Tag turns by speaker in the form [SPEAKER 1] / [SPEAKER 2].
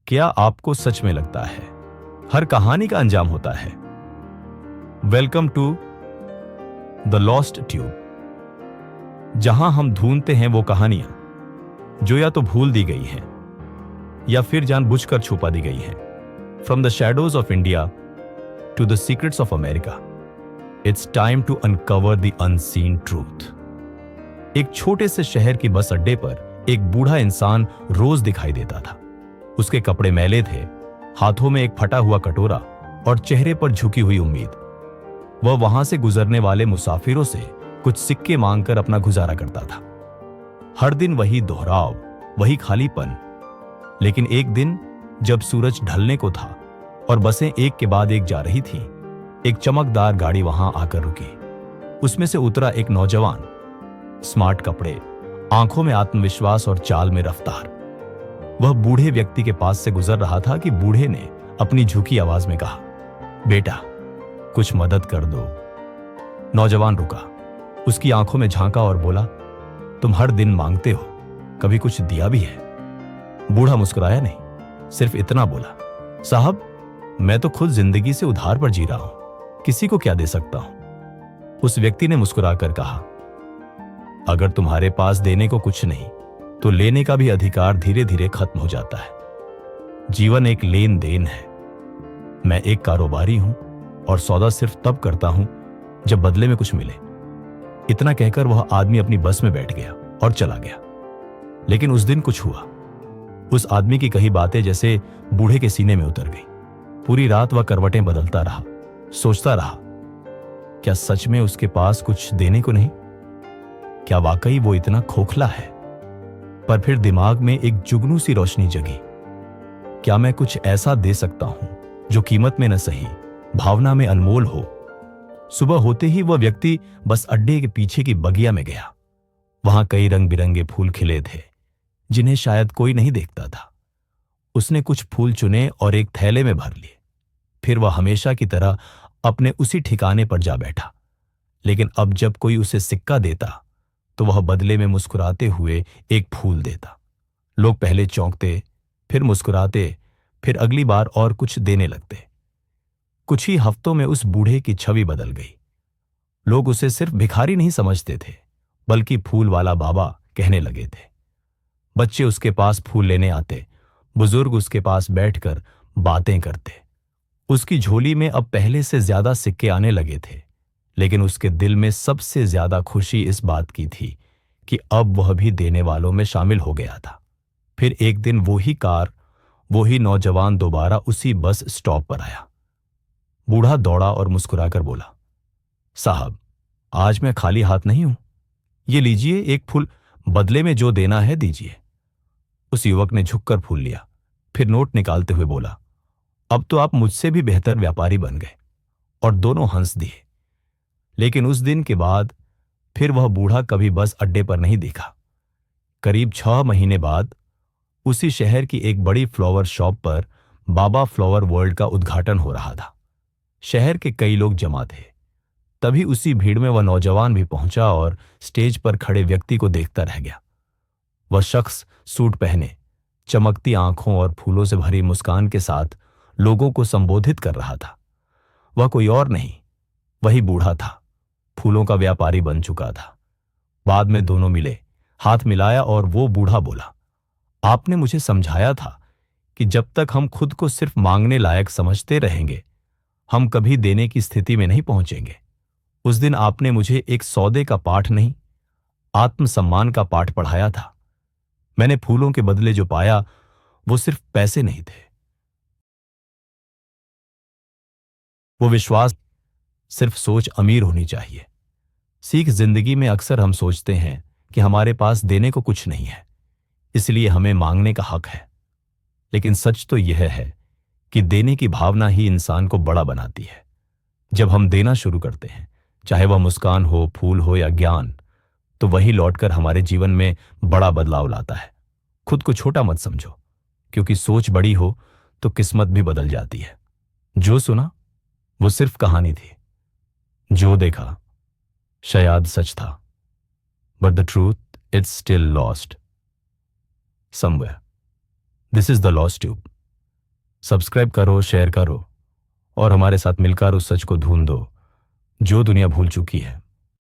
[SPEAKER 1] क्या आपको सच में लगता है हर कहानी का अंजाम होता है? Welcome to the lost tube, जहां हम ढूंढते हैं वो कहानियां जो या तो भूल दी गई हैं या फिर जानबूझकर छुपा दी गई हैं। From the shadows of India to the secrets of America, it's time to uncover the unseen truth. एक छोटे से शहर की बस अड्डे पर एक बूढ़ा इंसान रोज दिखाई देता था। उसके कपड़े मैले थे, हाथों में एक फटा हुआ कटोरा और चेहरे पर झुकी हुई उम्मीद। वह वहां से गुजरने वाले मुसाफिरों से कुछ सिक्के मांगकर अपना गुजारा करता था। हर दिन वही दोहराव, वही खालीपन। लेकिन एक दिन जब सूरज ढलने को था और बसें एक के बाद एक जा रही थीं, एक चमकदार गाड़ी वहां आकर रुकी। उसमें से उतरा एक नौजवान, स्मार्ट कपड़े, आंखों में आत्मविश्वास और चाल में रफ्तार। वह बूढ़े व्यक्ति के पास से गुजर रहा था कि बूढ़े ने अपनी झुकी आवाज में कहा, बेटा कुछ मदद कर दो। नौजवान रुका, उसकी आंखों में झांका और बोला, तुम हर दिन मांगते हो, कभी कुछ दिया भी है? बूढ़ा मुस्कुराया नहीं, सिर्फ इतना बोला, साहब मैं तो खुद जिंदगी से उधार पर जी रहा हूं, किसी को क्या दे सकता हूं। उस व्यक्ति ने मुस्कुराकर कहा, अगर तुम्हारे पास देने को कुछ नहीं तो लेने का भी अधिकार धीरे धीरे खत्म हो जाता है। जीवन एक लेन देन है। मैं एक कारोबारी हूं और सौदा सिर्फ तब करता हूं जब बदले में कुछ मिले। इतना कहकर वह आदमी अपनी बस में बैठ गया और चला गया। लेकिन उस दिन कुछ हुआ। उस आदमी की कही बातें जैसे बूढ़े के सीने में उतर गई। पूरी रात वह करवटें बदलता रहा, सोचता रहा, क्या सच में उसके पास कुछ देने को नहीं? क्या वाकई वो इतना खोखला है? पर फिर दिमाग में एक जुगनू सी रोशनी जगी। क्या मैं कुछ ऐसा दे सकता हूं जो कीमत में न सही, भावना में अनमोल हो? सुबह होते ही वह व्यक्ति बस अड्डे के पीछे की बगिया में गया। वहां कई रंग बिरंगे फूल खिले थे जिन्हें शायद कोई नहीं देखता था। उसने कुछ फूल चुने और एक थैले में भर लिए। फिर वह हमेशा की तरह अपने उसी ठिकाने पर जा बैठा। लेकिन अब जब कोई उसे सिक्का देता तो वह बदले में मुस्कुराते हुए एक फूल देता। लोग पहले चौंकते, फिर मुस्कुराते, फिर अगली बार और कुछ देने लगते। कुछ ही हफ्तों में उस बूढ़े की छवि बदल गई। लोग उसे सिर्फ भिखारी नहीं समझते थे, बल्कि फूल वाला बाबा कहने लगे थे। बच्चे उसके पास फूल लेने आते, बुजुर्ग उसके पास बैठकर बातें करते। उसकी झोली में अब पहले से ज्यादा सिक्के आने लगे थे, लेकिन उसके दिल में सबसे ज्यादा खुशी इस बात की थी कि अब वह भी देने वालों में शामिल हो गया था। फिर एक दिन वही कार, वही नौजवान दोबारा उसी बस स्टॉप पर आया। बूढ़ा दौड़ा और मुस्कुराकर बोला, साहब आज मैं खाली हाथ नहीं हूं, ये लीजिए एक फूल, बदले में जो देना है दीजिए। उस युवक ने झुककर फूल लिया, फिर नोट निकालते हुए बोला, अब तो आप मुझसे भी बेहतर व्यापारी बन गए। और दोनों हंस दिए। लेकिन उस दिन के बाद फिर वह बूढ़ा कभी बस अड्डे पर नहीं दिखा। करीब 6 महीने बाद उसी शहर की एक बड़ी फ्लावर शॉप पर बाबा फ्लावर वर्ल्ड का उद्घाटन हो रहा था। शहर के कई लोग जमा थे। तभी उसी भीड़ में वह नौजवान भी पहुंचा और स्टेज पर खड़े व्यक्ति को देखता रह गया। वह शख्स सूट पहने, चमकती आंखों और फूलों से भरी मुस्कान के साथ लोगों को संबोधित कर रहा था। वह कोई और नहीं, वही बूढ़ा था, फूलों का व्यापारी बन चुका था। बाद में दोनों मिले, हाथ मिलाया और वो बूढ़ा बोला, आपने मुझे समझाया था कि जब तक हम खुद को सिर्फ मांगने लायक समझते रहेंगे, हम कभी देने की स्थिति में नहीं पहुंचेंगे। उस दिन आपने मुझे एक सौदे का पाठ नहीं, आत्मसम्मान का पाठ पढ़ाया था। मैंने फूलों के बदले जो पाया वो सिर्फ पैसे नहीं थे, वो विश्वास। सिर्फ सोच अमीर होनी चाहिए। सीख जिंदगी में अक्सर हम सोचते हैं कि हमारे पास देने को कुछ नहीं है, इसलिए हमें मांगने का हक है। लेकिन सच तो यह है कि देने की भावना ही इंसान को बड़ा बनाती है। जब हम देना शुरू करते हैं, चाहे वह मुस्कान हो, फूल हो या ज्ञान, तो वही लौटकर हमारे जीवन में बड़ा बदलाव लाता है। खुद को छोटा मत समझो, क्योंकि सोच बड़ी हो तो किस्मत भी बदल जाती है। जो सुना वो सिर्फ कहानी थी, जो देखा शायद सच था, but the truth it's still lost somewhere. This is the Lost Tube. Subscribe करो, शेयर करो और हमारे साथ मिलकर उस सच को ढूंढो जो दुनिया भूल चुकी है।